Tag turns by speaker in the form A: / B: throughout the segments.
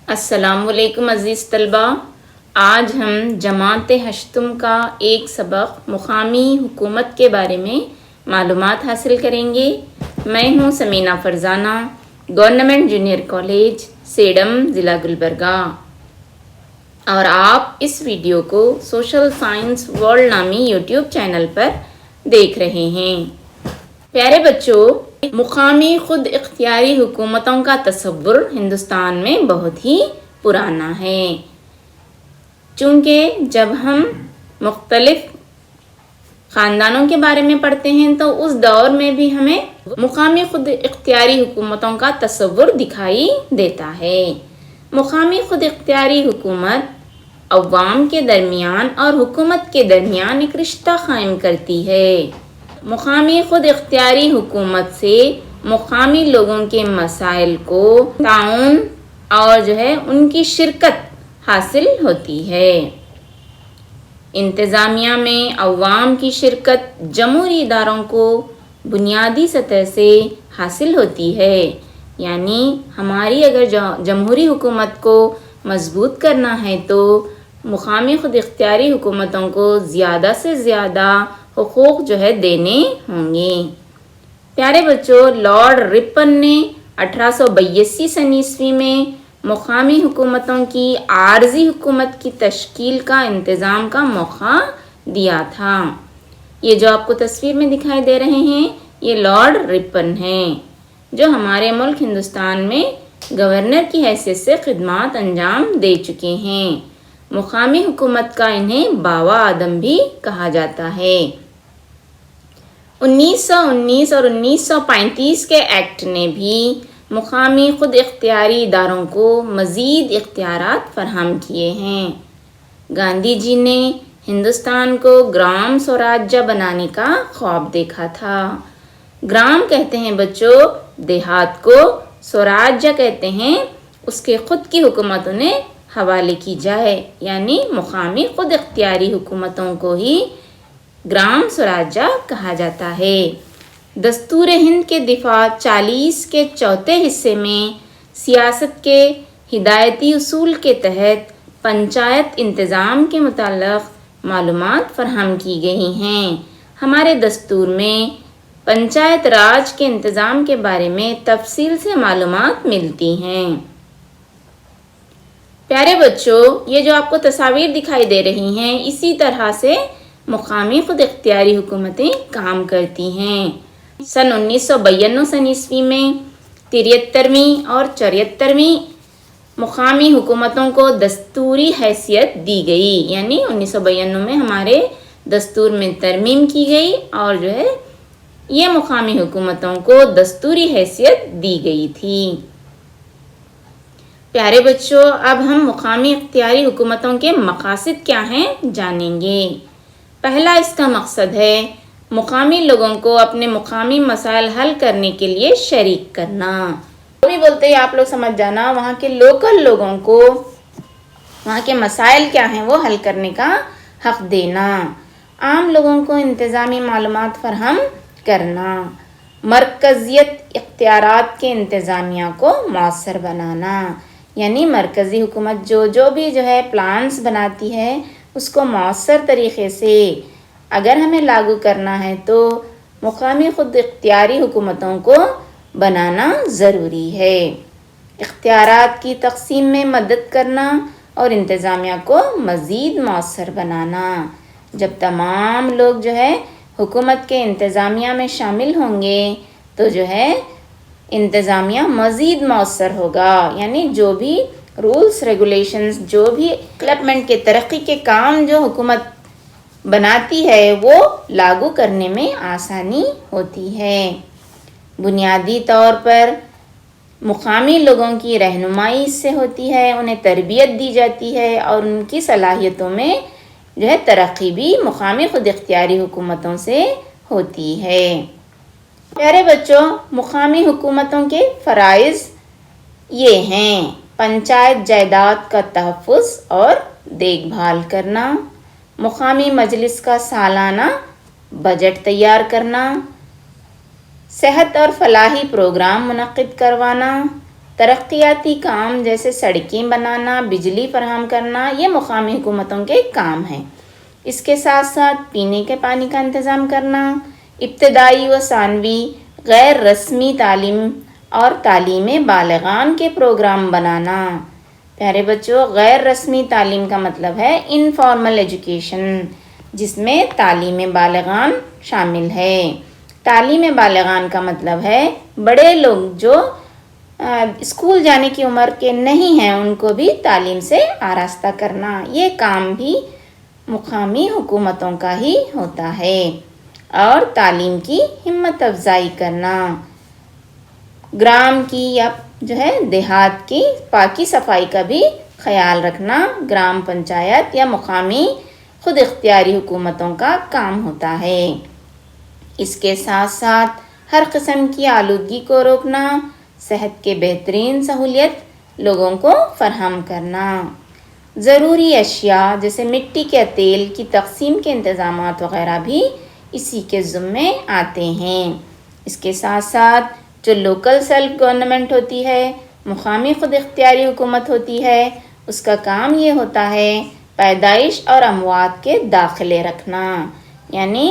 A: السلام علیکم عزیز طلبہ، آج ہم جماعت ہشتم کا ایک سبق مقامی حکومت کے بارے میں معلومات حاصل کریں گے۔ میں ہوں Samina Farzana, government junior college Sedam, ضلع گلبرگہ، اور آپ اس ویڈیو کو سوشل سائنس ورلڈ نامی یوٹیوب چینل پر دیکھ رہے ہیں۔ پیارے بچوں، مقامی خود اختیاری حکومتوں کا تصور ہندوستان میں بہت ہی پرانا ہے، چونکہ جب ہم مختلف خاندانوں کے بارے میں پڑھتے ہیں تو اس دور میں بھی ہمیں مقامی خود اختیاری حکومتوں کا تصور دکھائی دیتا ہے۔ مقامی خود اختیاری حکومت عوام کے درمیان اور حکومت کے درمیان ایک رشتہ قائم کرتی ہے۔ مقامی خود اختیاری حکومت سے مقامی لوگوں کے مسائل کو تعاون اور ان کی شرکت حاصل ہوتی ہے۔ انتظامیہ میں عوام کی شرکت جمہوری اداروں کو بنیادی سطح سے حاصل ہوتی ہے، یعنی ہماری اگر جمہوری حکومت کو مضبوط کرنا ہے تو مقامی خود اختیاری حکومتوں کو زیادہ سے زیادہ حقوق دینے ہوں گے۔ پیارے بچوں، لارڈ رپن نے 1882 میں مقامی حکومتوں کی عارضی حکومت کی تشکیل کا انتظام کا موقع دیا تھا۔ یہ جو آپ کو تصویر میں دکھائی دے رہے ہیں، یہ لارڈ رپن ہیں، جو ہمارے ملک ہندوستان میں گورنر کی حیثیت سے خدمات انجام دے چکے ہیں۔ مقامی حکومت کا انہیں باوا آدم بھی کہا جاتا ہے۔ 1919 اور 1935 کے ایکٹ نے بھی مقامی خود اختیاری اداروں کو مزید اختیارات فراہم کیے ہیں۔ گاندھی جی نے ہندوستان کو گرام سوراجیہ بنانے کا خواب دیکھا تھا۔ گرام کہتے ہیں بچوں دیہات کو، سوراجیہ کہتے ہیں اس کے خود کی حکومت انہیں حوالے کی جائے، یعنی مقامی خود اختیاری حکومتوں کو ہی گرام سوراجیہ کہا جاتا ہے۔ دستور ہند کے دفعہ 40 کے چوتھے حصے میں سیاست کے ہدایتی اصول کے تحت پنچایت انتظام کے متعلق معلومات فراہم کی گئی ہیں۔ ہمارے دستور میں پنچایت راج کے انتظام کے بارے میں تفصیل سے معلومات ملتی ہیں۔ پیارے بچوں، یہ جو آپ کو تصاویر دکھائی دے رہی ہیں، اسی طرح سے مقامی خود اختیاری حکومتیں کام کرتی ہیں۔ سن 1992 میں 73ویں اور 74ویں مقامی حکومتوں کو دستوری حیثیت دی گئی، یعنی 1992 میں ہمارے دستور میں ترمیم کی گئی اور یہ مقامی حکومتوں کو دستوری حیثیت دی گئی تھی۔ پیارے بچوں، اب ہم مقامی اختیاری حکومتوں کے مقاصد کیا ہیں جانیں گے۔ پہلا اس کا مقصد ہے مقامی لوگوں کو اپنے مقامی مسائل حل کرنے کے لیے شریک کرنا۔ بھی بولتے ہیں آپ لوگ سمجھ جانا، وہاں کے لوکل لوگوں کو وہاں کے مسائل کیا ہیں وہ حل کرنے کا حق دینا۔ عام لوگوں کو انتظامی معلومات فراہم کرنا۔ مرکزیت اختیارات کے انتظامیہ کو مؤثر بنانا، یعنی مرکزی حکومت جو بھی پلانس بناتی ہے اس کو مؤثر طریقے سے اگر ہمیں لاگو کرنا ہے تو مقامی خود اختیاری حکومتوں کو بنانا ضروری ہے۔ اختیارات کی تقسیم میں مدد کرنا اور انتظامیہ کو مزید مؤثر بنانا۔ جب تمام لوگ حکومت کے انتظامیہ میں شامل ہوں گے تو انتظامیہ مزید مؤثر ہوگا، یعنی جو بھی رولز ریگولیشنز، جو بھی ڈیولپمنٹ کے ترقی کے کام جو حکومت بناتی ہے وہ لاگو کرنے میں آسانی ہوتی ہے۔ بنیادی طور پر مقامی لوگوں کی رہنمائی اس سے ہوتی ہے، انہیں تربیت دی جاتی ہے اور ان کی صلاحیتوں میں ترقی بھی مقامی خود اختیاری حکومتوں سے ہوتی ہے۔ پیارے بچوں، مقامی حکومتوں کے فرائض یہ ہیں: پنچایت جائیداد کا تحفظ اور دیکھ بھال کرنا، مقامی مجلس کا سالانہ بجٹ تیار کرنا، صحت اور فلاحی پروگرام منعقد کروانا، ترقیاتی کام جیسے سڑکیں بنانا، بجلی فراہم کرنا، یہ مقامی حکومتوں کے کام ہیں۔ اس کے ساتھ ساتھ پینے کے پانی کا انتظام کرنا، ابتدائی و ثانوی غیر رسمی تعلیم اور تعلیم بالغان کے پروگرام بنانا۔ پیارے بچوں، غیر رسمی تعلیم کا مطلب ہے انفارمل ایجوکیشن، جس میں تعلیم بالغان شامل ہے۔ تعلیم بالغان کا مطلب ہے بڑے لوگ جو اسکول جانے کی عمر کے نہیں ہیں، ان کو بھی تعلیم سے آراستہ کرنا۔ یہ کام بھی مقامی حکومتوں کا ہی ہوتا ہے۔ اور تعلیم کی ہمت افزائی کرنا، گرام کی یا دیہات کی پاکی صفائی کا بھی خیال رکھنا گرام پنچایت یا مقامی خود اختیاری حکومتوں کا کام ہوتا ہے۔ اس کے ساتھ ساتھ ہر قسم کی آلودگی کو روکنا، صحت کے بہترین سہولیت لوگوں کو فراہم کرنا، ضروری اشیاء جیسے مٹی کے تیل کی تقسیم کے انتظامات وغیرہ بھی اسی کے ذمے آتے ہیں۔ اس کے ساتھ ساتھ جو لوکل سیلف گورنمنٹ ہوتی ہے، مقامی خود اختیاری حکومت ہوتی ہے، اس کا کام یہ ہوتا ہے پیدائش اور اموات کے داخلے رکھنا، یعنی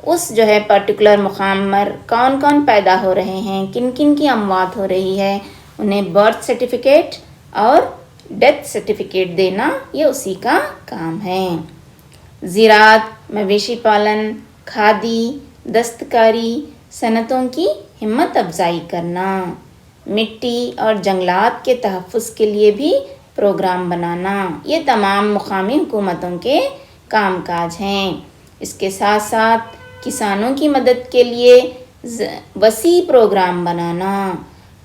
A: اس پرٹیکولر مقام پر کون کون پیدا ہو رہے ہیں، کن کن کی اموات ہو رہی ہے، انہیں برتھ سرٹیفکیٹ اور ڈیتھ سرٹیفکیٹ دینا، یہ اسی کا کام ہے۔ زراعت، مویشی پالن، کھادی، دستکاری صنعتوں کی ہمت افزائی کرنا، مٹی اور جنگلات کے تحفظ کے لیے بھی پروگرام بنانا، یہ تمام مقامی حکومتوں کے کام کاج ہیں۔ اس کے ساتھ ساتھ کسانوں کی مدد کے لیے وسیع پروگرام بنانا،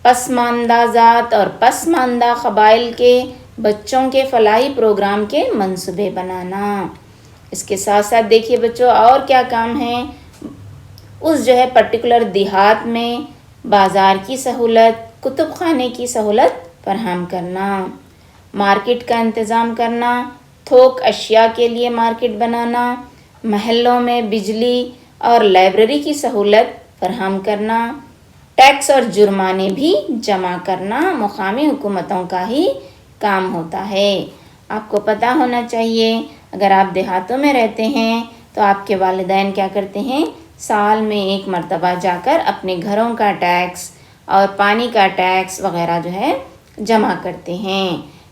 A: پسماندہ ذات اور پسماندہ قبائل کے بچوں کے فلاحی پروگرام کے منصوبے بنانا۔ اس کے ساتھ ساتھ دیکھیے بچوں، اور کیا کام ہے، اس پرٹیکولر دیہات میں بازار کی سہولت، کتب خانے کی سہولت فراہم کرنا، مارکیٹ کا انتظام کرنا، تھوک اشیاء کے لیے مارکیٹ بنانا، محلوں میں بجلی اور لائبریری کی سہولت فراہم کرنا، ٹیکس اور جرمانے بھی جمع کرنا مقامی حکومتوں کا ہی کام ہوتا ہے۔ آپ کو پتہ ہونا چاہیے، اگر آپ دیہاتوں میں رہتے ہیں تو آپ کے والدین کیا کرتے ہیں، سال میں ایک مرتبہ جا کر اپنے گھروں کا ٹیکس اور پانی کا ٹیکس وغیرہ جمع کرتے ہیں۔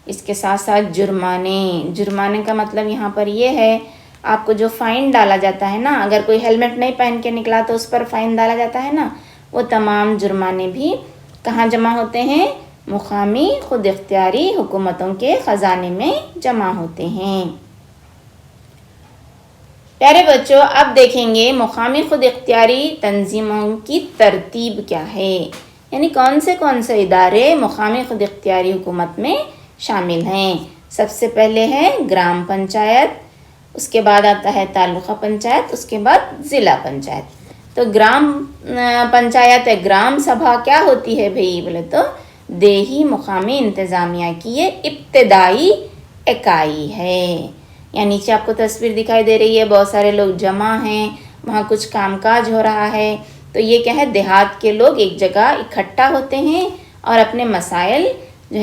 A: اس کے ساتھ ساتھ جرمانے کا مطلب یہاں پر یہ ہے، آپ کو جو فائن ڈالا جاتا ہے نا، اگر کوئی ہیلمٹ نہیں پہن کے نکلا تو اس پر فائن ڈالا جاتا ہے نا، وہ تمام جرمانے بھی کہاں جمع ہوتے ہیں، مقامی خود اختیاری حکومتوں کے خزانے میں جمع ہوتے ہیں۔ پیارے بچوں، اب دیکھیں گے مقامی خود اختیاری تنظیموں کی ترتیب کیا ہے، یعنی کون سے ادارے مقامی خود اختیاری حکومت میں شامل ہیں۔ سب سے پہلے ہے گرام پنچایت، اس کے بعد آتا ہے تعلقہ پنچایت، اس کے بعد ضلع پنچایت۔ تو گرام پنچایت ہے، گرام سبھا کیا ہوتی ہے بھئی بولے تو دیہی مقامی انتظامیہ کی یہ ابتدائی اکائی ہے۔ یعنی نیچے آپ کو تصویر دکھائی دے رہی ہے، بہت سارے لوگ جمع ہیں، وہاں کچھ کام کاج ہو رہا ہے، تو یہ کیا ہے، دیہات کے لوگ ایک جگہ اکٹھا ہوتے ہیں اور اپنے مسائل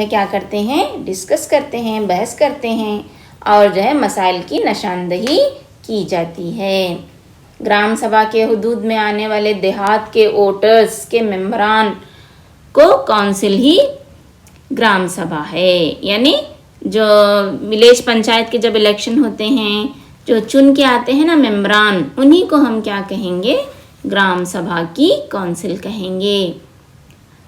A: کیا کرتے ہیں، ڈسکس کرتے ہیں، بحث کرتے ہیں، اور مسائل کی نشاندہی کی جاتی ہے۔ گرام سبھا کے حدود میں آنے والے دیہات کے ووٹرز کے ممبران کو کونسل ہی گرام سبھا ہے، یعنی جو ولیج پنچایت کے جب الیکشن ہوتے ہیں، جو چن کے آتے ہیں نا ممبران، انہی کو ہم کیا کہیں گے، گرام سبھا کی کونسل کہیں گے۔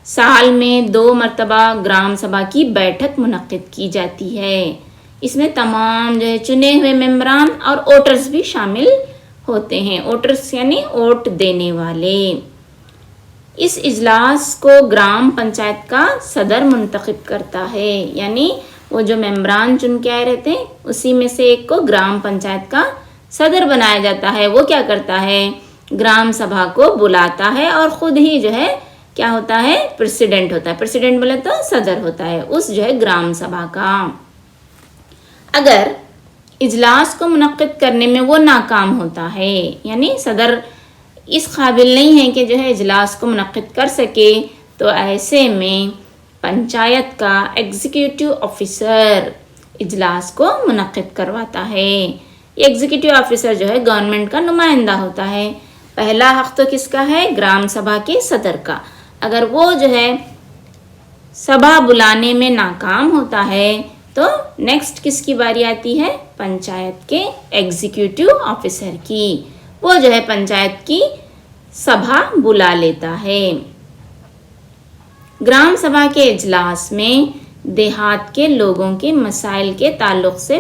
A: سال میں 2 مرتبہ گرام سبھا کی بیٹھک منعقد کی جاتی ہے، اس میں تمام چنے ہوئے ممبران اور ووٹرز بھی شامل ہوتے ہیں، ووٹرز یعنی ووٹ دینے والے۔ اس اجلاس کو گرام پنچایت کا صدر منتخب کرتا ہے، یعنی وہ جو ممبران چن کے آئے رہتے ہیں اسی میں سے ایک کو گرام پنچایت کا صدر بنایا جاتا ہے۔ وہ کیا کرتا ہے، گرام سبھا کو بلاتا ہے اور خود ہی کیا ہوتا ہے، پریسیڈنٹ ہوتا ہے۔ پریسیڈنٹ بولے تو صدر ہوتا ہے اس گرام سبھا کا۔ اگر اجلاس کو منعقد کرنے میں وہ ناکام ہوتا ہے، یعنی صدر اس قابل نہیں ہے کہ اجلاس کو منعقد کر سکے، تو ایسے میں पंचायत का एग्जीक्यूटिव ऑफिसर इजलास को मुनक्किद करवाता है। ये एग्जीक्यूटिव ऑफिसर जो है गवर्नमेंट का नुमाइंदा होता है। पहला हक तो किसका है? ग्राम सभा के सदर का। अगर वो जो है सभा बुलाने में नाकाम होता है तो नेक्स्ट किसकी बारी आती है? पंचायत के एग्जीक्यूटिव ऑफिसर की। वो जो है पंचायत की सभा बुला लेता है। ग्राम सभा के इजलास में देहात के लोगों के मसाइल के ताल्लुक से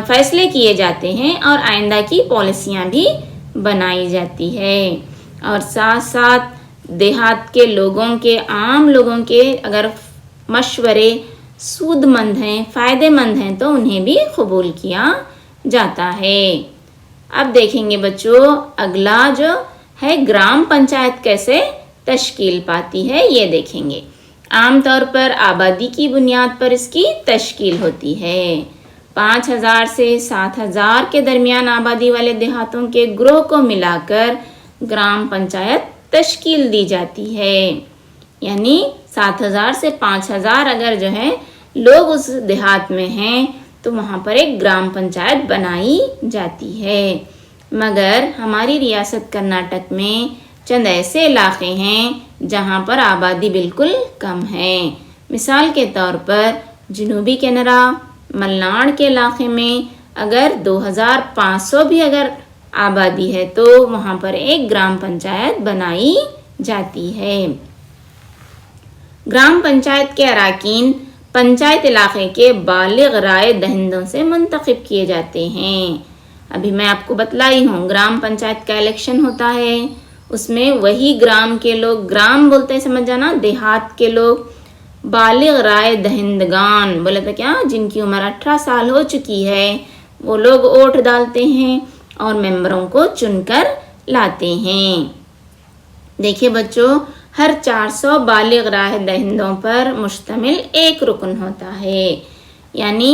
A: फैसले किए जाते हैं और आइंदा की पॉलिसियां भी बनाई जाती है। और साथ साथ देहात के लोगों के, आम लोगों के अगर मशवरे सूदमंद हैं, फ़ायदेमंद हैं तो उन्हें भी कबूल किया जाता है। अब देखेंगे बच्चों अगला जो है ग्राम पंचायत कैसे तश्कील पाती है, ये देखेंगे। आमतौर पर आबादी की बुनियाद पर इसकी तश्कील होती है। 5000 से 7000 के दरमियान आबादी वाले देहातों के ग्रोह को मिलाकर ग्राम पंचायत तश्कील दी जाती है। यानी 7000 से 5000 अगर जो है लोग उस देहात में हैं तो वहाँ पर एक ग्राम पंचायत बनाई जाती है। मगर हमारी रियासत कर्नाटक में चंद ऐसे इलाके हैं जहाँ पर आबादी बिल्कुल कम है। मिसाल के तौर पर जनूबी कैनरा, मलनाड के इलाके में अगर 2500 भी अगर आबादी है तो वहाँ पर एक ग्राम पंचायत बनाई जाती है। ग्राम पंचायत के अराकीन पंचायत इलाके के बालिग राय दहिंदों से मुंतखब किए जाते हैं। अभी मैं आपको बतलाई हूँ ग्राम पंचायत का इलेक्शन होता है, उसमें वही ग्राम के लोग, ग्राम बोलते हैं समझ जाना, देहात के लोग, बालिग राय दहिंदगान बोले तो क्या, जिनकी उम्र 18 साल हो चुकी है, वो लोग वोट डालते हैं और मेंबरों को चुनकर लाते हैं। देखिए बच्चों, हर 400 बालिग राय दहिंदों पर मुश्तमिल एक रुकन होता है। यानी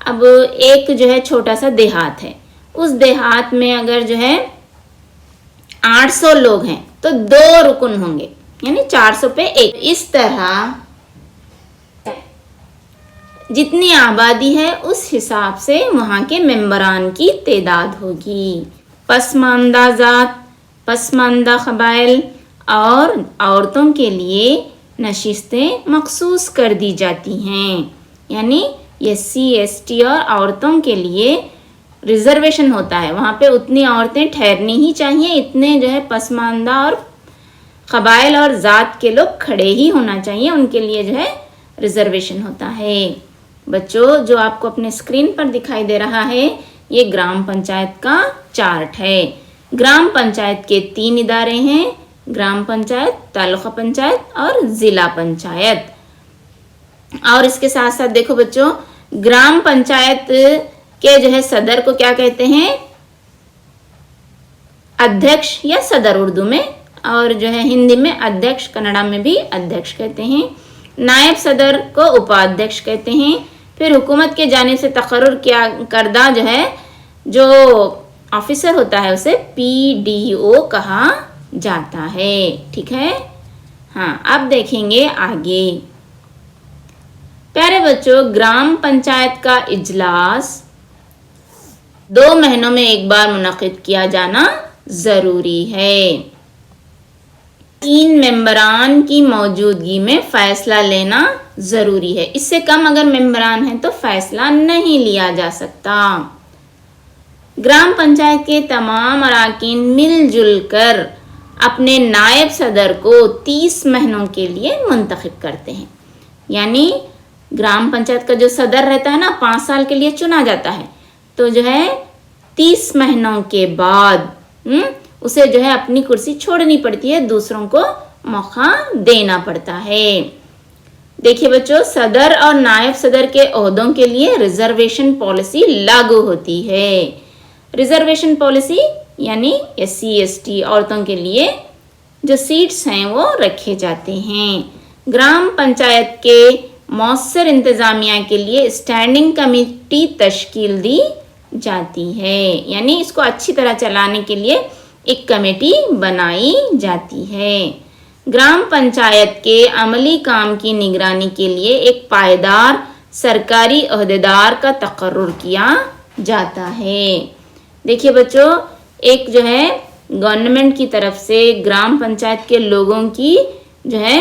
A: अब एक जो है छोटा सा देहात है, उस देहात में अगर जो है 800 लोग हैं तो 2 रुकन होंगे, यानी 400 पे एक। इस तरह जितनी आबादी है उस हिसाब से वहाँ के मेंबरान की तादाद होगी। पसमानदा जात, पसमानदा कबाइल और औरतों के लिए नशिस्तें मखसूस कर दी जाती हैं। यानी SC ST और औरतों के लिए रिजर्वेशन होता है, वहाँ पे उतनी औरतें ठहरनी ही चाहिए, इतने जो है पसमानदा और कबाइल और ज़ात के लोग खड़े ही होना चाहिए, उनके लिए जो है रिजर्वेशन होता है। बच्चों, जो आपको अपने स्क्रीन पर दिखाई दे रहा है ये ग्राम पंचायत का चार्ट है। ग्राम पंचायत के 3 इदारे हैं, ग्राम पंचायत, तालुका पंचायत और ज़िला पंचायत। और इसके साथ साथ देखो बच्चों, ग्राम पंचायत के जो है सदर को क्या कहते हैं? अध्यक्ष या सदर उर्दू में, और जो है हिंदी में अध्यक्ष, कन्नड़ा में भी अध्यक्ष कहते हैं। नायब सदर को उपाध्यक्ष कहते हैं। फिर हुकूमत के जानिब से तकर्रुर किया करदा जो है जो ऑफिसर होता है उसे PDO कहा जाता है। ठीक है, हाँ अब देखेंगे आगे। प्यारे बच्चों, ग्राम पंचायत का इजलास 2 महीनों में एक बार मुनक्किद किया जाना जरूरी है। 3 मेंबरान की मौजूदगी में फैसला लेना जरूरी है। इससे कम अगर मेंबरान हैं तो फैसला नहीं लिया जा सकता। ग्राम पंचायत के तमाम अराकीन मिलजुल कर अपने नायब सदर को 30 महीनों के लिए मुंतखब करते हैं। यानी ग्राम पंचायत का जो सदर रहता है ना, 5 साल के लिए चुना जाता है, तो जो है 30 महीनों के बाद उसे जो है अपनी कुर्सी छोड़नी पड़ती है, दूसरों को मौका देना पड़ता है। देखिए बच्चों, सदर और नायब सदर के ओहदों के लिए रिजर्वेशन पॉलिसी लागू होती है। रिजर्वेशन पॉलिसी यानी SC ST औरतों के लिए जो सीट्स हैं वो रखे जाते हैं। ग्राम पंचायत के मौसर इंतज़ामिया के लिए स्टैंडिंग कमेटी तश्कील दी जाती है। यानी इसको अच्छी तरह चलाने के लिए एक कमेटी बनाई जाती है। ग्राम पंचायत के अमली काम की निगरानी के लिए एक पायदार सरकारी अहदेदार का तकर्रुर किया जाता है। देखिए बच्चों, एक जो है गवर्नमेंट की तरफ से ग्राम पंचायत के लोगों की जो है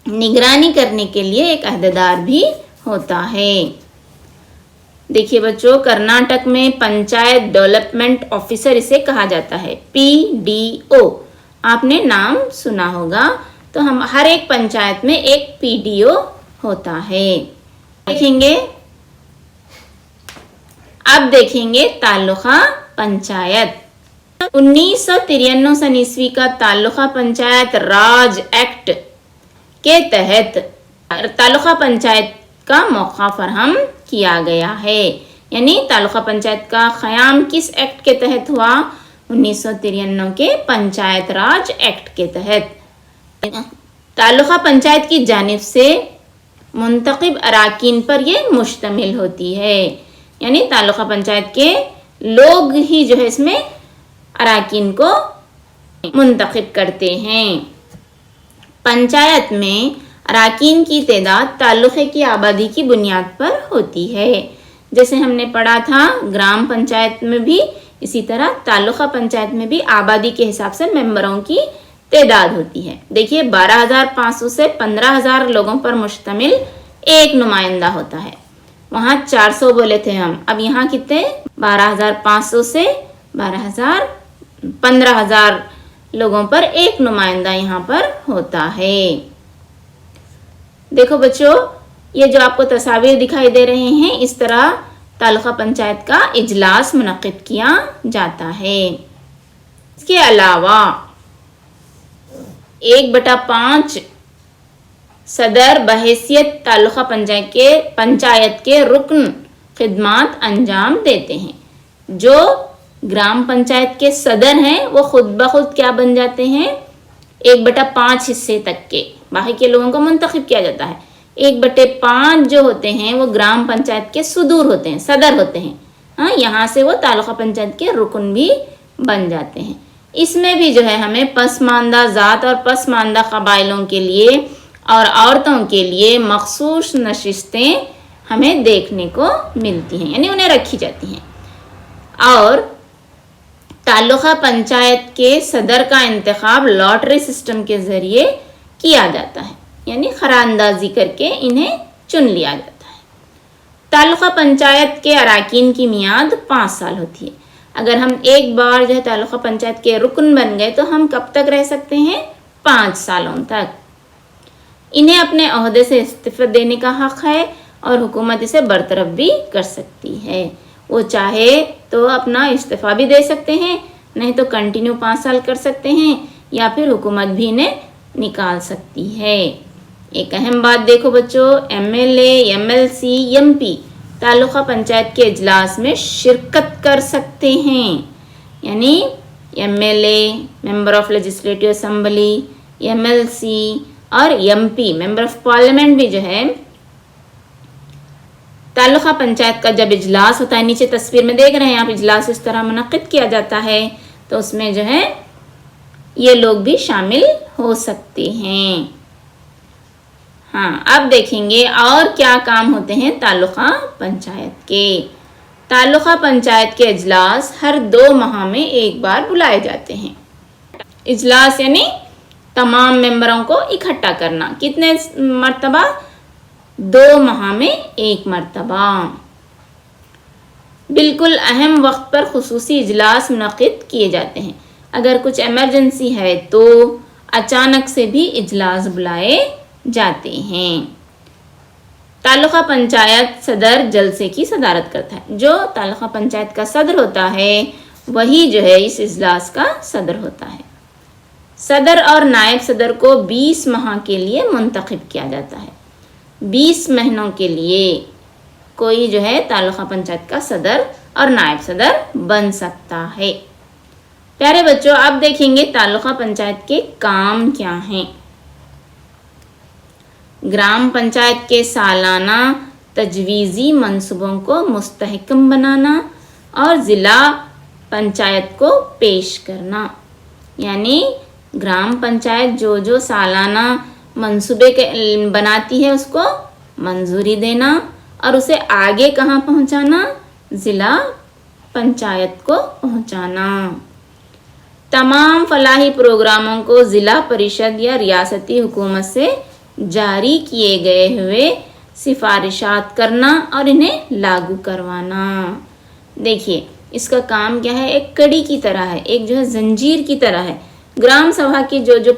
A: निगरानी करने के लिए एक अहदेदार भी होता है। देखिए बच्चों, कर्नाटक में पंचायत डेवलपमेंट ऑफिसर इसे कहा जाता है, PDO। आपने नाम सुना होगा। तो हम हर एक पंचायत में एक PDO होता है। अब देखेंगे तालुका पंचायत। 1993 ईस्वी का तालुका पंचायत राज एक्ट के तहत तालुका पंचायत का मौका फराहम किया गया है। यानी तालुका पंचायत का क़याम किस एक्ट के तहत हुआ? 1993 के पंचायत राज एक्ट के तहत। तालुका पंचायत की जानिब से मुंतखब अराकीन पर ये मुश्तमिल होती है। यानी तालुका पंचायत के लोग ही जो है इसमें अराकीन को मुंतखब करते हैं। पंचायत में अराकीन की तादाद तालुके की आबादी की बुनियाद पर होती है। जैसे हमने पढ़ा था ग्राम पंचायत में भी, इसी तरह तालुका पंचायत में भी आबादी के हिसाब से मेंबरों की तादाद होती है। देखिए 12,500 से 15,000 लोगों पर मुश्तमिल एक नुमाइंदा होता है। वहाँ 400 बोले थे हम, अब यहाँ कितने? 12,500 से 15,000 लोगों पर एक नुमाइंदा यहाँ पर होता है। देखो बच्चों, ये जो आपको तस्वीर दिखाई दे रहे हैं, इस तरह तालुका पंचायत का इजलास मुनक्किद किया जाता है। इसके अलावा 1/5 सदर बहैसियत तालुका पंचायत के रुकन खिदमात अंजाम देते हैं। जो ग्राम पंचायत के सदर हैं वो खुद ब खुद क्या बन जाते हैं? 1/5 हिस्से तक के, बाकी के लोगों को मुंतखब किया जाता है। 1/5 जो होते हैं वो ग्राम पंचायत के सुदूर होते हैं, सदर होते हैं। हाँ, यहाँ से वो तालुका पंचायत के रुकन भी बन जाते हैं। इसमें भी जो है हमें पसमानदा ज़ात और पसमानदा कबाइलों के लिए और औरतों के लिए मखसूस नशिस्तें हमें देखने को मिलती हैं, यानी उन्हें रखी जाती हैं। और तालुका पंचायत के सदर का इंतखाब लॉटरी सिस्टम के ज़रिए किया जाता है, यानी खरांदाजी करके इन्हें चुन लिया जाता है। तालुका पंचायत के अराकीन की मियाद 5 साल होती है। अगर हम एक बार जो है तालुका पंचायत के रुकन बन गए तो हम कब तक रह सकते हैं? 5 सालों तक। इन्हें अपने ओहदे से इस्तीफा देने का हक है और हुकूमत इसे बरतरफ भी कर सकती है। वो चाहे तो अपना इस्तीफा भी दे सकते हैं, नहीं तो कंटिन्यू 5 साल कर सकते हैं, या फिर हुकूमत भी इन्हें निकाल सकती है। एक अहम बात देखो बच्चों, MLA, MLC, MP taluka panchayat के इजलास में शिरकत कर सकते हैं। यानी MLA member of legislative assembly, MLC और MP मेंबर ऑफ पार्लियामेंट भी जो है तालुका पंचायत का जब इजलास होता है, नीचे तस्वीर में देख रहे हैं आप, इजलास इस तरह मुनक्किद किया जाता है, तो उसमें जो है ये लोग भी शामिल हो सकते हैं। हाँ, अब देखेंगे और क्या काम होते हैं तालुका पंचायत के। तालुका पंचायत के इजलास हर 2 माह में एक बार बुलाए जाते हैं। इजलास यानी तमाम मेंबरों को इकट्ठा करना। कितने मर्तबा? 2 माह में एक मर्तबा। बिल्कुल अहम वक्त पर खुसूसी इजलास मुनक्किद किए जाते हैं। अगर कुछ इमरजेंसी है तो अचानक से भी इजलास बुलाए जाते हैं। तालुका पंचायत सदर जलसे की सदारत करता है। जो तालुका पंचायत का सदर होता है वही जो है इस इजलास का सदर होता है। सदर और नायब सदर को 20 माह के लिए मुंतखब किया जाता है। 20 महीनों के लिए कोई जो है तालुका पंचायत का सदर और नायब सदर बन सकता है। प्यारे बच्चों, अब देखेंगे तालुका पंचायत के काम क्या हैं। ग्राम पंचायत के सालाना तजवीज़ी मंसूबों को मुस्तहकम बनाना और ज़िला पंचायत को पेश करना। यानी ग्राम पंचायत जो सालाना मंसूबे बनाती है उसको मंजूरी देना और उसे आगे कहाँ पहुँचाना, ज़िला पंचायत को पहुँचाना। तमाम फलाही प्रोग्रामों को ज़िला परिषद या रियासती हुकूमत से जारी किए गए हुए सिफारिशात करना और इन्हें लागू करवाना। देखिए इसका काम क्या है, एक कड़ी की तरह है, एक जो है जंजीर की तरह है। ग्राम सभा की जो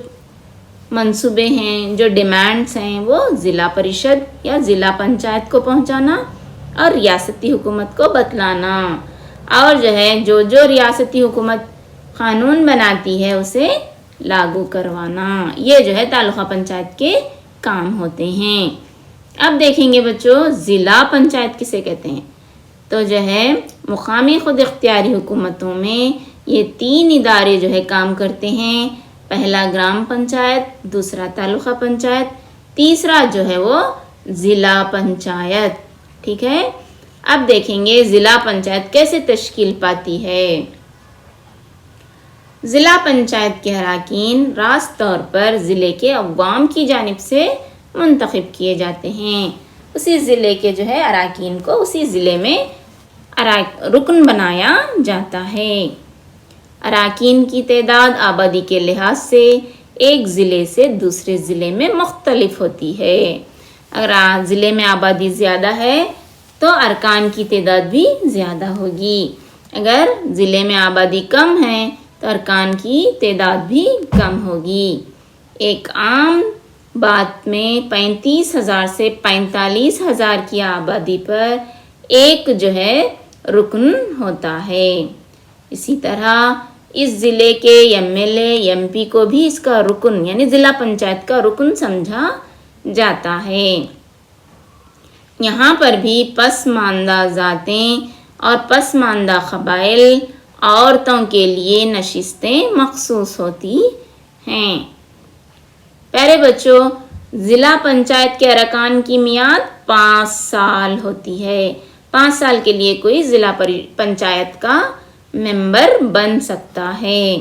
A: मंसूबे हैं, जो डिमांड्स हैं, वो ज़िला परिषद या ज़िला पंचायत को पहुंचाना और रियासती हुकूमत को बतलाना, और जो है जो रियासती हुकूमत कानून बनाती है उसे लागू करवाना। ये जो है तालुका पंचायत के काम होते हैं। अब देखेंगे बच्चों ज़िला पंचायत किसे कहते हैं। तो जो है मुकामी खुद इख्तियारी हुकूमतों में ये 3 इदारे जो है काम करते हैं। पहला ग्राम पंचायत, दूसरा तालुका पंचायत, तीसरा जो है वो ज़िला पंचायत। ठीक है, अब देखेंगे ज़िला पंचायत कैसे तश्कील पाती है। ज़िला पंचायत के अरकान रास्त तौर पर ज़िले के अवाम की जानिब से मुंतखब किए जाते हैं। उसी ज़िले के जो है अरकान को उसी ज़िले में रुकन बनाया जाता है। अरकान की तादाद आबादी के लिहाज से एक ज़िले से दूसरे ज़िले में मुख्तलिफ होती है। अगर ज़िले में आबादी ज़्यादा है तो अरकान की तादाद भी ज़्यादा होगी। अगर ज़िले में आबादी कम है तो अरकान की तादाद भी कम होगी। एक आम बात में 35,000 से 45,000 की आबादी पर एक जो है रुकन होता है। इसी तरह इस ज़िले के एमएलए एमपी को भी इसका रुकन यानी ज़िला पंचायत का रुकन समझा जाता है। यहाँ पर भी पसमानदा ज़ातें और पसमानदा क़बाइल औरतों के लिए नशिस्तें मखसूस होती हैं। प्यारे बच्चों, ज़िला पंचायत के अरकान की मियाद 5 साल होती है। 5 साल के लिए कोई ज़िला पंचायत का मेंबर बन सकता है।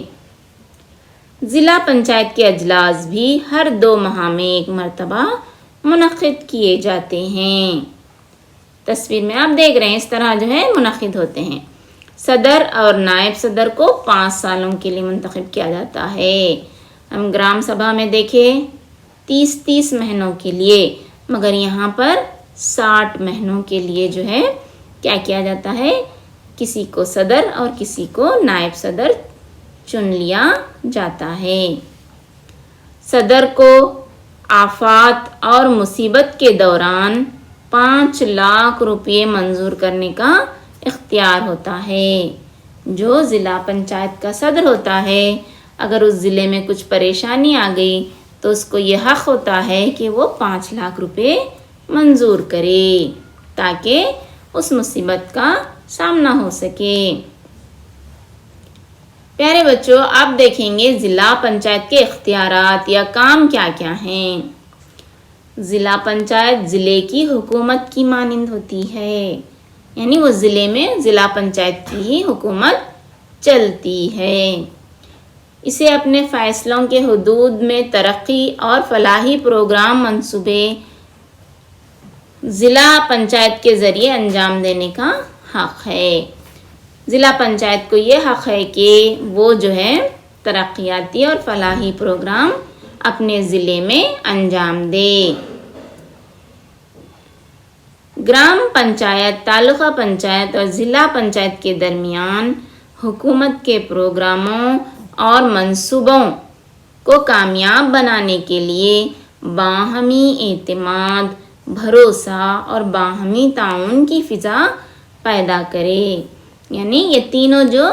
A: ज़िला पंचायत के अजलास भी हर 2 माह में एक मरतबा मुनक़िद किए जाते हैं। तस्वीर में आप देख रहे हैं इस तरह जो है मुनक़िद होते हैं। सदर और नायब सदर को 5 सालों के लिए मुंतखब किया जाता है। हम ग्राम सभा में देखें 30-30 महीनों के लिए, मगर यहाँ पर 60 महीनों के लिए जो है क्या किया जाता है, किसी को सदर और किसी को नायब सदर चुन लिया जाता है। सदर को आफात और मुसीबत के दौरान 5 लाख रुपये मंजूर करने का इख्तियार होता है। जो ज़िला पंचायत का सदर होता है, अगर उस ज़िले में कुछ परेशानी आ गई तो उसको ये हक़ होता है कि वो 5 लाख रुपये मंजूर करे ताकि उस मुसीबत का सामना हो सके। प्यारे बच्चों, आप देखेंगे ज़िला पंचायत के इख्तियारात या काम क्या क्या हैं। ज़िला पंचायत ज़िले की हुकूमत की मानिंद होती है, यानी वो ज़िले में ज़िला पंचायत की ही हुकूमत चलती है। इसे अपने फ़ैसलों के हुदूद में तरक्की और फलाही प्रोग्राम मंसूबे ज़िला पंचायत के ज़रिए अंजाम देने का हक़ है। ज़िला पंचायत को ये हक़ है कि वो जो है तरक्याती और फलाही प्रोग्राम अपने ज़िले में अंजाम दे। ग्राम पंचायत, तालुका पंचायत और ज़िला पंचायत के दरमियान हुकूमत के प्रोग्रामों और मंसूबों को कामयाब बनाने के लिए बाहमी एतमाद, भरोसा और बाहमी ताउन की फ़िज़ा पैदा करे। यानी ये तीनों जो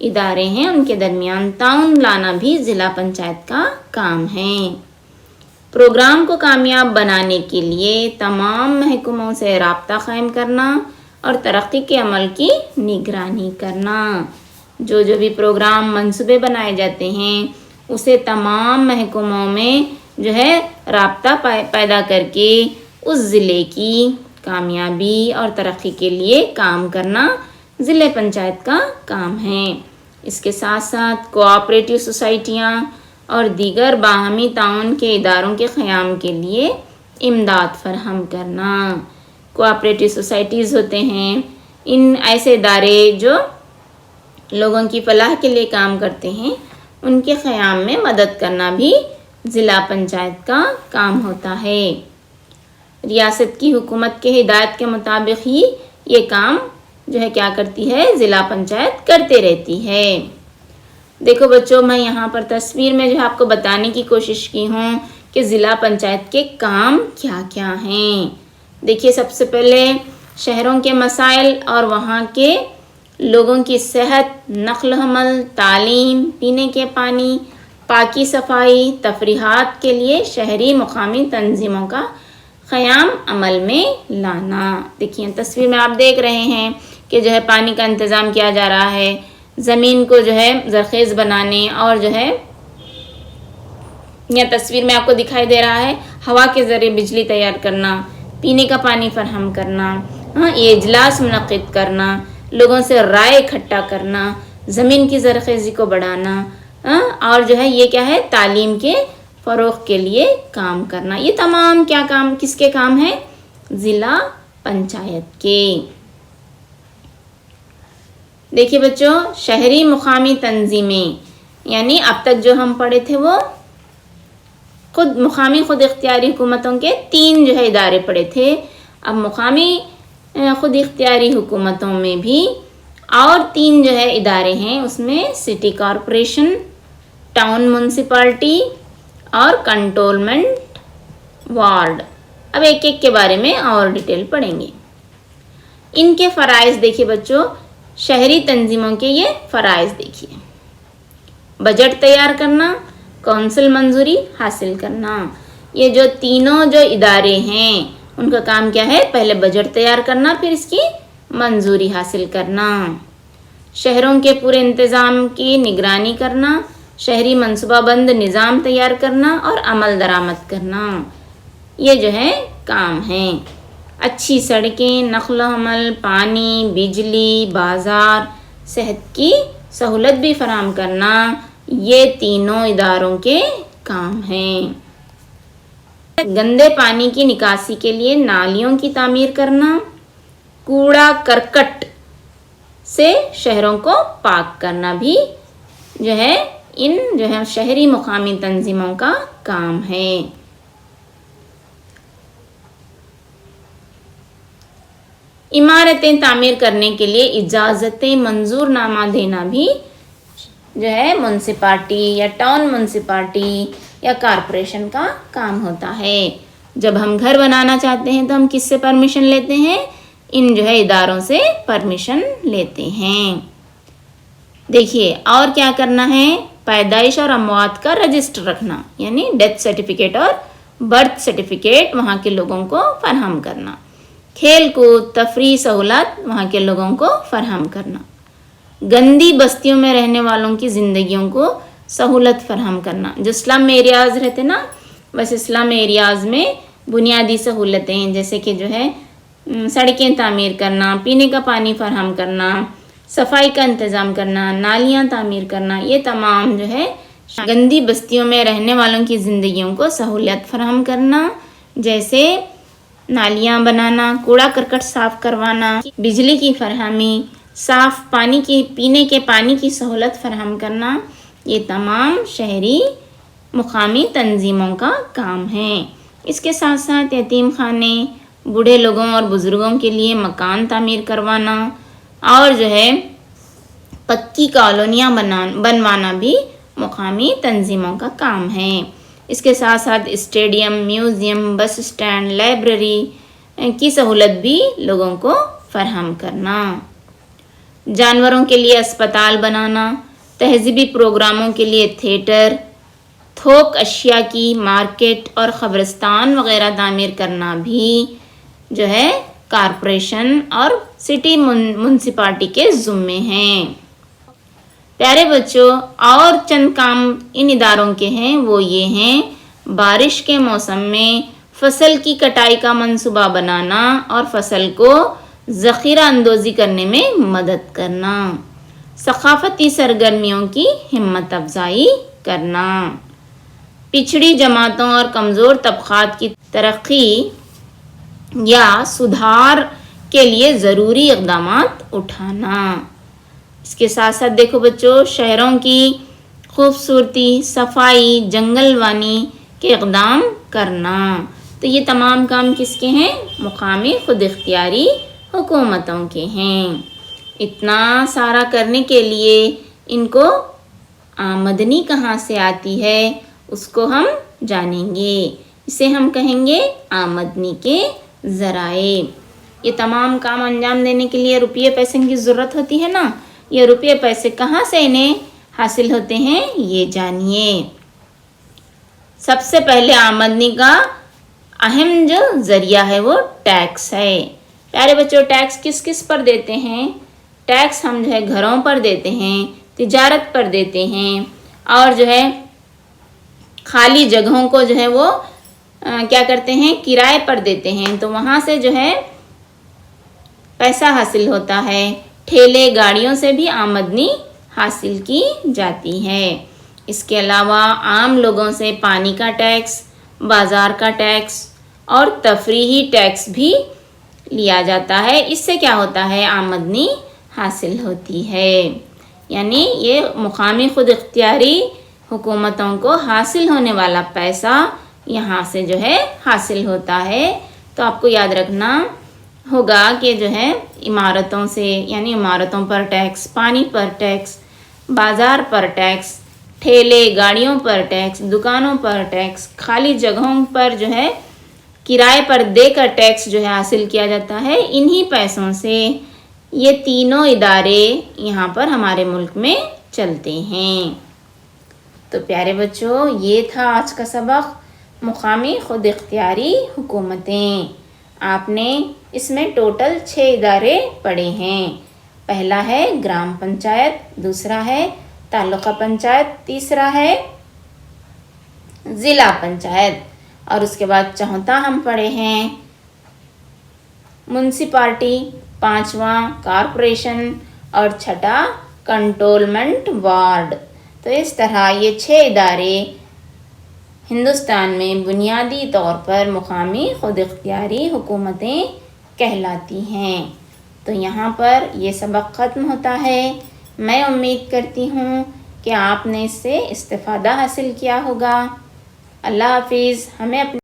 A: इदारे हैं उनके दरमियान ताउन लाना भी ज़िला पंचायत का काम है। प्रोग्राम को कामयाब बनाने के लिए तमाम महकमों से राब्ता कायम करना और तरक्की के अमल की निगरानी करना। जो भी प्रोग्राम मंसूबे बनाए जाते हैं उसे तमाम महकमों में जो है राब्ता पैदा करके उस ज़िले की कामयाबी और तरक्की के लिए काम करना ज़िले पंचायत का काम है। इसके साथ साथ कोऑपरेटिव सोसाइटियाँ اور دیگر باہمی تعاون کے اداروں کے قیام کے لیے امداد فراہم کرنا۔ کوآپریٹو سوسائٹیز ہوتے ہیں، ان ایسے ادارے جو لوگوں کی فلاح کے لیے کام کرتے ہیں، ان کے قیام میں مدد کرنا بھی ضلع پنچایت کا کام ہوتا ہے۔ ریاست کی حکومت کے ہدایت کے مطابق ہی یہ کام جو ہے کیا کرتی ہے، ضلع پنچایت کرتے رہتی ہے۔ دیکھو بچوں، میں یہاں پر تصویر میں جو آپ کو بتانے کی کوشش کی ہوں کہ ضلع پنچایت کے کام کیا کیا ہیں۔ دیکھیے، سب سے پہلے شہروں کے مسائل اور وہاں کے لوگوں کی صحت، نقل و حمل، تعلیم، پینے کے پانی، پاکی صفائی، تفریحات کے لیے شہری مقامی تنظیموں کا قیام عمل میں لانا۔ دیکھیے تصویر میں آپ دیکھ رہے ہیں کہ جو ہے پانی کا انتظام کیا جا رہا ہے، زمین کو جو ہے زرخیز بنانے، اور جو ہے یہ تصویر میں آپ کو دکھائی دے رہا ہے ہوا کے ذریعے بجلی تیار کرنا، پینے کا پانی فراہم کرنا، یہ اجلاس منعقد کرنا، لوگوں سے رائے اکٹھا کرنا، زمین کی زرخیزی کو بڑھانا، اور جو ہے یہ کیا ہے، تعلیم کے فروغ کے لیے کام کرنا۔ یہ تمام کیا کام، کس کے کام ہیں؟ ضلع پنچایت کے۔ دیکھیے بچوں، شہری مقامی تنظیمیں، یعنی اب تک جو ہم پڑھے تھے وہ مقامی خود اختیاری حکومتوں کے 3 جو ہے ادارے پڑھے تھے۔ اب مقامی خود اختیاری حکومتوں میں بھی اور 3 جو ہے ادارے ہیں، اس میں سٹی کارپوریشن، ٹاؤن میونسپلٹی اور کنٹونمنٹ وارڈ۔ اب ایک ایک کے بارے میں اور ڈیٹیل پڑھیں گے۔ ان کے فرائض دیکھیے بچوں، شہری تنظیموں کے یہ فرائض دیکھیے: بجٹ تیار کرنا، کونسل منظوری حاصل کرنا۔ یہ جو تینوں جو ادارے ہیں ان کا کام کیا ہے؟ پہلے بجٹ تیار کرنا، پھر اس کی منظوری حاصل کرنا، شہروں کے پورے انتظام کی نگرانی کرنا، شہری منصوبہ بند نظام تیار کرنا اور عمل درآمد کرنا۔ یہ جو ہے کام ہیں۔ اچھی سڑکیں، نقل و حمل، پانی، بجلی، بازار، صحت کی سہولت بھی فراہم کرنا، یہ تینوں اداروں کے کام ہیں۔ گندے پانی کی نکاسی کے لیے نالیوں کی تعمیر کرنا، کوڑا کرکٹ سے شہروں کو پاک کرنا بھی جو ہے ان جو ہے شہری مقامی تنظیموں کا کام ہے۔ عمارتیں تعمیر کرنے کے لیے اجازتیں منظور نامہ دینا بھی جو ہے میونسپلٹی یا ٹاؤن میونسپلٹی یا کارپوریشن کا کام ہوتا ہے۔ جب ہم گھر بنانا چاہتے ہیں تو ہم کس سے پرمیشن لیتے ہیں؟ ان جو ہے اداروں سے پرمیشن لیتے ہیں۔ دیکھیے اور کیا کرنا ہے؟ پیدائش اور اموات کا رجسٹر رکھنا، یعنی ڈیتھ سرٹیفکیٹ اور برتھ سرٹیفکیٹ وہاں کے لوگوں کو فراہم کرنا، کھیل کود تفریح سہولت وہاں کے لوگوں کو فراہم کرنا، گندی بستیوں میں رہنے والوں کی زندگیوں کو سہولت فراہم کرنا۔ جو سلم ایریاز رہتے نا، ویسے سلم ایریاز میں بنیادی سہولتیں جیسے کہ جو ہے سڑکیں تعمیر کرنا، پینے کا پانی فراہم کرنا، صفائی کا انتظام کرنا، نالیاں تعمیر کرنا، یہ تمام جو ہے گندی بستیوں میں رہنے والوں کی زندگیوں کو سہولت فراہم کرنا، جیسے نالیاں بنانا، کوڑا کرکٹ صاف کروانا، بجلی کی فراہمی، صاف پانی کی پینے کے پانی کی سہولت فراہم کرنا، یہ تمام شہری مقامی تنظیموں کا کام ہے۔ اس کے ساتھ ساتھ یتیم خانے، بوڑھے لوگوں اور بزرگوں کے لیے مکان تعمیر کروانا اور جو ہے پکی کالونیاں بنوانا بھی مقامی تنظیموں کا کام ہے۔ اس کے ساتھ ساتھ stadium, museum, bus stand, library کی سہولت بھی لوگوں کو فراہم کرنا، جانوروں کے لیے اسپتال بنانا، تہذیبی پروگراموں کے لیے تھیٹر، تھوک اشیاء کی مارکیٹ اور قبرستان وغیرہ تعمیر کرنا بھی جو ہے کارپوریشن اور سٹی میونسپلٹی کے ذمے ہیں۔ پیارے بچوں، اور چند کام ان اداروں کے ہیں، وہ یہ ہیں: بارش کے موسم میں فصل کی کٹائی کا منصوبہ بنانا اور فصل کو ذخیرہ اندوزی کرنے میں مدد کرنا، ثقافتی سرگرمیوں کی ہمت افزائی کرنا۔ पिछड़ी जमातों और कमज़ोर तबक़ात की तरक्की या सुधार के लिए ज़रूरी इक़दामात उठाना। इसके साथ साथ देखो बच्चों, शहरों की खूबसूरती, सफाई, जंगलवानी के इक़दाम करना। तो ये तमाम काम किसके हैं? मुकामी खुद इख्तियारी हुकूमतों के हैं। इतना सारा करने के लिए इनको आमदनी कहाँ से आती है उसको हम जानेंगे। इसे हम कहेंगे आमदनी के ज़राए। ये तमाम काम अंजाम देने के लिए रुपये पैसे की ज़रूरत होती है ना। ये रुपये पैसे कहाँ से इन्हें हासिल होते हैं ये जानिए। सबसे पहले आमदनी का अहम जो ज़रिया है वो टैक्स है। प्यारे बच्चों, टैक्स किस किस पर देते हैं? टैक्स हम जो है घरों पर देते हैं, तिजारत पर देते हैं, और जो है खाली जगहों को जो है वो क्या करते हैं, किराए पर देते हैं। तो वहाँ से जो है पैसा हासिल होता है। ठेले गाड़ियों से भी आमदनी हासिल की जाती है। इसके अलावा आम लोगों से पानी का टैक्स, बाज़ार का टैक्स और तफरीही टैक्स भी लिया जाता है। इससे क्या होता है, आमदनी हासिल होती है। यानी ये मुकामी खुद इख्तियारी हुकूमतों को हासिल होने वाला पैसा यहाँ से जो है हासिल होता है। तो आपको याद रखना होगा कि जो है इमारतों से, यानी इमारतों पर टैक्स, पानी पर टैक्स, बाज़ार पर टैक्स, ठेले गाड़ियों पर टैक्स, दुकानों पर टैक्स, खाली जगहों पर जो है किराए पर देकर टैक्स जो है हासिल किया जाता है। इन्हीं पैसों से ये तीनों इदारे यहाँ पर हमारे मुल्क में चलते हैं। तो प्यारे बच्चों, ये था आज का सबक, मुकामी खुद इख्तियारी हुकूमतें। आपने इसमें टोटल 6 इदारे पढ़े हैं। पहला है ग्राम पंचायत, दूसरा है तालुका पंचायत, तीसरा है ज़िला पंचायत, और उसके बाद चौथा हम पढ़े हैं म्युनिसिपालिटी, पांचवा कॉरपोरेशन और छठा कंटोनमेंट वार्ड। तो इस तरह ये 6 इदारे हिंदुस्तान में बुनियादी तौर पर मुकामी खुद इख्तियारी हुकूमतें कहलाती हैं। तो यहाँ पर ये सबक ख़त्म होता है। मैं उम्मीद करती हूँ कि आपने इससे इस्तिफ़ादा हासिल किया होगा। अल्लाह हाफिज़। हमें अपने